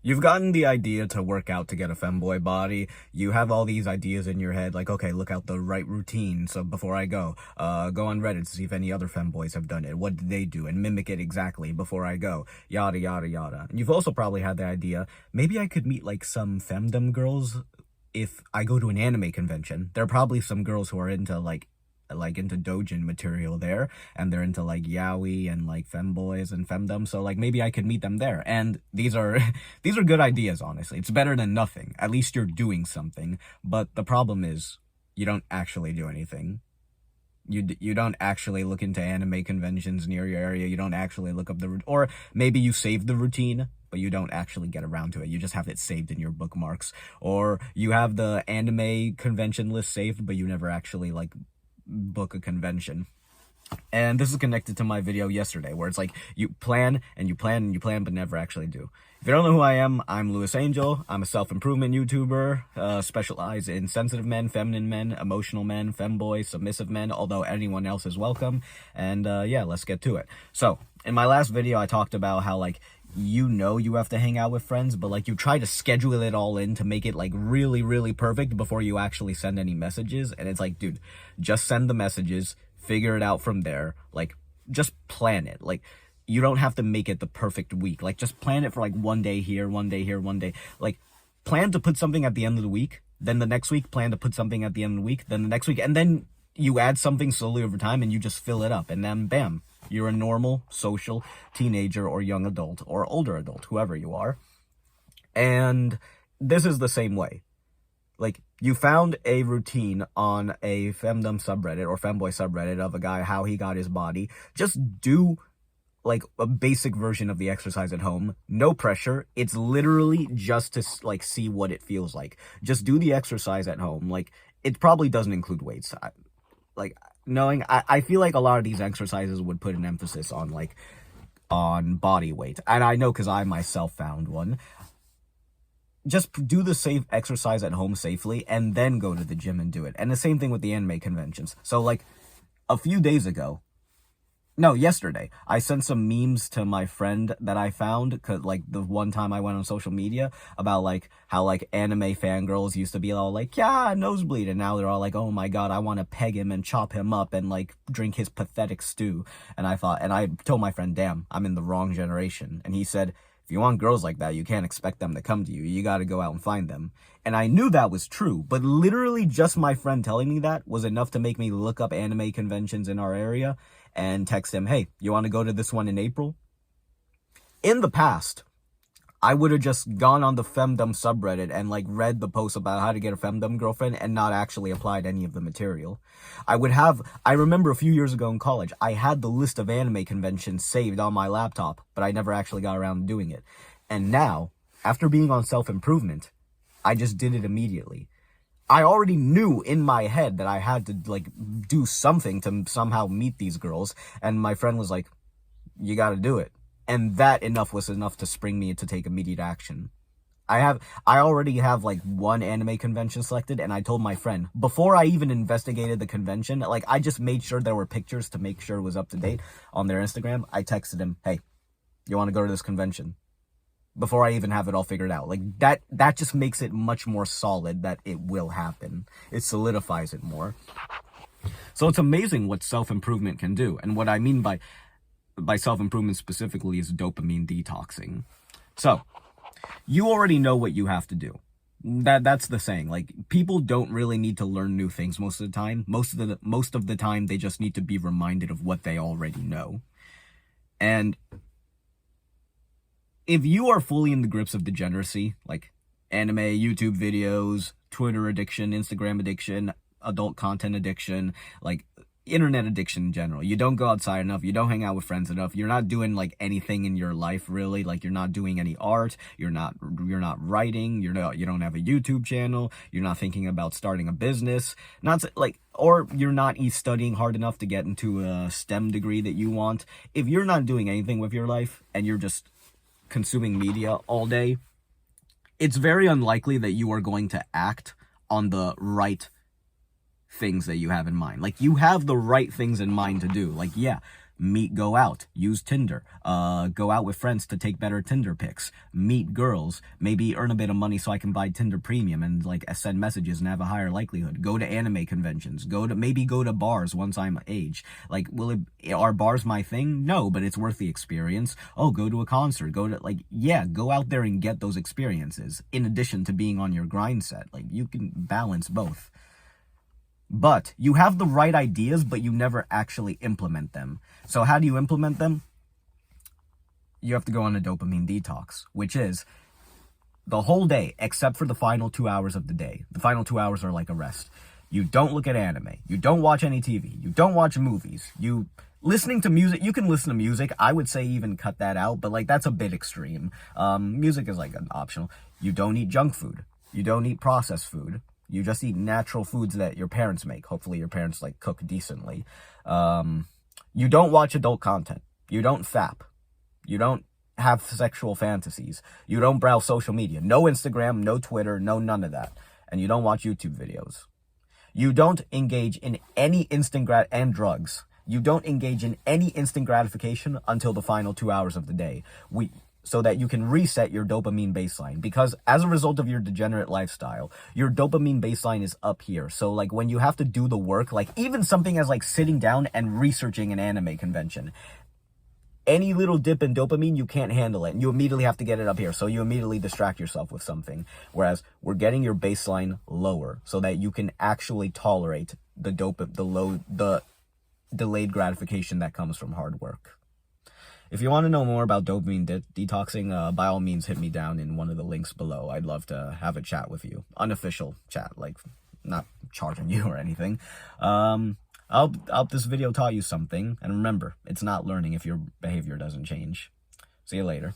You've gotten the idea to work out to get a femboy body. You have all these ideas in your head, like, okay, look out the right routine. So before I go on Reddit to see if any other femboys have done it. What did they do? And mimic it exactly before I go. Yada, yada, yada. And you've also probably had the idea, maybe I could meet, like, some femdom girls if I go to an anime convention. There are probably some girls who are into, into doujin material there, and they're into like yaoi and like femboys and femdom, so like maybe I could meet them there. And these are these are good ideas, honestly. It's better than nothing. At least you're doing something. But the problem is you don't actually do anything. You don't actually look into anime conventions near your area. You don't actually look up or maybe you save the routine, but you don't actually get around to it. You just have it saved in your bookmarks, or you have the anime convention list saved, but you never actually like book a convention. And this is connected to my video yesterday, where it's like you plan and you plan and you plan but never actually do. If you don't know who I am, I'm Louis Angel. I'm a self-improvement YouTuber, specialized in sensitive men, feminine men, emotional men, femboys, submissive men, although anyone else is welcome. And yeah, let's get to it. So in my last video, I talked about how like you have to hang out with friends, but like you try to schedule it all in to make it like really perfect before you actually send any messages. And it's like, dude, just send the messages, figure it out from there. Like, just plan it. Like, you don't have to make it the perfect week. Like, just plan it for like one day here, one day here, one day. Like, plan to put something at the end of the week, then the next week plan to put something at the end of the week, then the next week, and then you add something slowly over time and you just fill it up, and then bam, you're a normal, social teenager or young adult or older adult, whoever you are. And this is the same way. Like, you found a routine on a femdom subreddit or femboy subreddit of a guy, how he got his body. Just do like a basic version of the exercise at home. No pressure. It's literally just to like see what it feels like. Just do the exercise at home. Like, it probably doesn't include weights. I feel like a lot of these exercises would put an emphasis on like on body weight, and I know because I myself found one. Just do the safe exercise at home safely and then go to the gym and do it. And the same thing with the anime conventions. So like a few days ago, no, yesterday, I sent some memes to my friend that I found, cause like the one time I went on social media, about like how like anime fangirls used to be all like, yeah, nosebleed, and now they're all like, oh my god, I want to peg him and chop him up and like drink his pathetic stew. And I told my friend, damn, I'm in the wrong generation. And he said, if you want girls like that, you can't expect them to come to you. You gotta go out and find them. And I knew that was true, but literally just my friend telling me that was enough to make me look up anime conventions in our area and text him, hey, you want to go to this one in April? In the past, I would have just gone on the femdom subreddit and like read the post about how to get a femdom girlfriend and not actually applied any of the material. I remember a few years ago in college, I had the list of anime conventions saved on my laptop, but I never actually got around to doing it. And now, after being on self-improvement, I just did it immediately. I already knew in my head that I had to like do something to somehow meet these girls, and my friend was like, you gotta do it. And that was enough to spring me to take immediate action. I already have like one anime convention selected, and I told my friend, before I even investigated the convention, like I just made sure there were pictures to make sure it was up to date on their Instagram. I texted him, hey, you want to go to this convention? Before I even have it all figured out. Like, that just makes it much more solid that it will happen. It solidifies it more. So it's amazing what self-improvement can do. And what I mean by self-improvement specifically is dopamine detoxing. So, you already know what you have to do. That's the saying. Like, people don't really need to learn new things most of the time. Most of the time, they just need to be reminded of what they already know. And if you are fully in the grips of degeneracy, like anime, YouTube videos, Twitter addiction, Instagram addiction, adult content addiction, like internet addiction in general, you don't go outside enough, you don't hang out with friends enough, you're not doing like anything in your life really, like you're not doing any art, you're not writing, you don't have a YouTube channel, you're not thinking about starting a business, or you're not studying hard enough to get into a STEM degree that you want. If you're not doing anything with your life and you're just consuming media all day, it's very unlikely that you are going to act on the right things that you have in mind. Like, you have the right things in mind to do. Like, yeah, go out, use Tinder, go out with friends to take better Tinder pics, meet girls, maybe earn a bit of money so I can buy Tinder Premium and like send messages and have a higher likelihood, go to anime conventions, maybe go to bars once I'm age. Like, are bars my thing? No, but it's worth the experience. Oh, go to a concert, go out there and get those experiences in addition to being on your grind set. Like, you can balance both. But you have the right ideas, but you never actually implement them. So how do you implement them? You have to go on a dopamine detox, which is the whole day, except for the final 2 hours of the day. The final 2 hours are like a rest. You don't look at anime. You don't watch any TV. You don't watch movies. Listening to music, you can listen to music. I would say even cut that out, but like that's a bit extreme. Music is like an optional. You don't eat junk food. You don't eat processed food. You just eat natural foods that your parents make. Hopefully your parents like cook decently. You don't watch adult content. You don't fap. You don't have sexual fantasies. You don't browse social media. No Instagram, no Twitter, no none of that. And you don't watch YouTube videos. You don't engage in any and drugs. You don't engage in any instant gratification until the final 2 hours of the day. So that you can reset your dopamine baseline. Because as a result of your degenerate lifestyle, your dopamine baseline is up here. So like when you have to do the work, like even something as like sitting down and researching an anime convention, any little dip in dopamine, you can't handle it. And you immediately have to get it up here. So you immediately distract yourself with something. Whereas we're getting your baseline lower so that you can actually tolerate the delayed gratification that comes from hard work. If you want to know more about dopamine detoxing, by all means hit me down in one of the links below. I'd love to have a chat with you. Unofficial chat, like not charging you or anything. I hope this video taught you something. And remember, it's not learning if your behavior doesn't change. See you later.